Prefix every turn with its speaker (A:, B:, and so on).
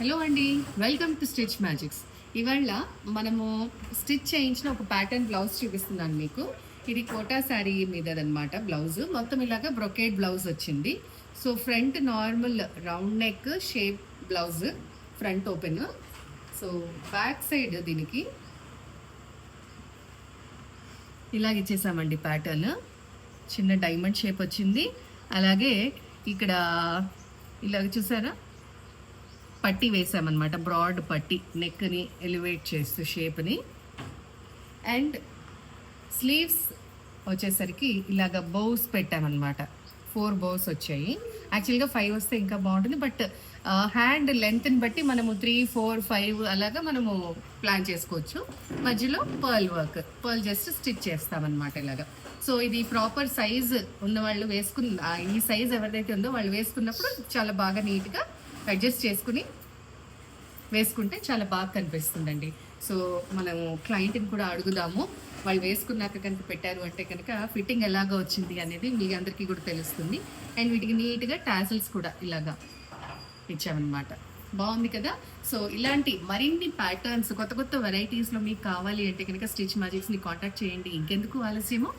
A: Hello అండి, welcome to stitch magics. ఇవాళ మనము స్టిచ్ చేయించిన ఒక ప్యాటర్న్ బ్లౌజ్ చూపిస్తున్నాను మీకు. ఇది కోటా శారీ మీదనమాట బ్లౌజ్. మొత్తం ఇలాగా బ్రొకేడ్ బ్లౌజ్ వచ్చింది. So front normal round neck shape blouse, front open. So back side దీనికి ఇలాగ ఇచ్చేసామండి ప్యాటర్న్. చిన్న డైమండ్ షేప్ వచ్చింది. అలాగే ఇక్కడ ఇలాగ చూసారా, పట్టీ వేసామన్నమాట, బ్రాడ్ పట్టీ నెక్ని ఎలివేట్ చేస్తూ షేప్ని. అండ్ స్లీవ్స్ వచ్చేసరికి ఇలాగ బౌస్ పెట్టామన్నమాట. 4 బౌస్ వచ్చాయి. యాక్చువల్గా 5 వస్తే ఇంకా బాగుంటుంది, బట్ హ్యాండ్ లెంత్ని బట్టి మనము 3, 4, 5 అలాగా మనము ప్లాన్ చేసుకోవచ్చు. మధ్యలో పర్ల్ జస్ట్ స్టిచ్ చేస్తామన్నమాట ఇలాగా. సో ఇది ప్రాపర్ సైజ్ ఉన్న వాళ్ళు ఈ సైజ్ ఎవరిదైతే ఉందో వాళ్ళు వేసుకున్నప్పుడు చాలా బాగా నీట్గా అడ్జస్ట్ చేసుకుని వేసుకుంటే చాలా బాగా కనిపిస్తుందండి. సో మనము క్లయింట్ని కూడా అడుగుదాము, వాళ్ళు వేసుకున్నాక కనుక పెట్టారు అంటే కనుక ఫిట్టింగ్ ఎలాగా వచ్చింది అనేది మీ అందరికీ కూడా తెలుస్తుంది. అండ్ వీటికి నీట్గా టాసిల్స్ కూడా ఇలాగా ఇచ్చామన్నమాట. బాగుంది కదా. సో ఇలాంటి మరిన్ని ప్యాటర్న్స్, కొత్త కొత్త వెరైటీస్లో మీకు కావాలి అంటే కనుక స్టిచ్ మ్యాజిక్స్ని కాంటాక్ట్ చేయండి. ఇంకెందుకు ఆలస్యము.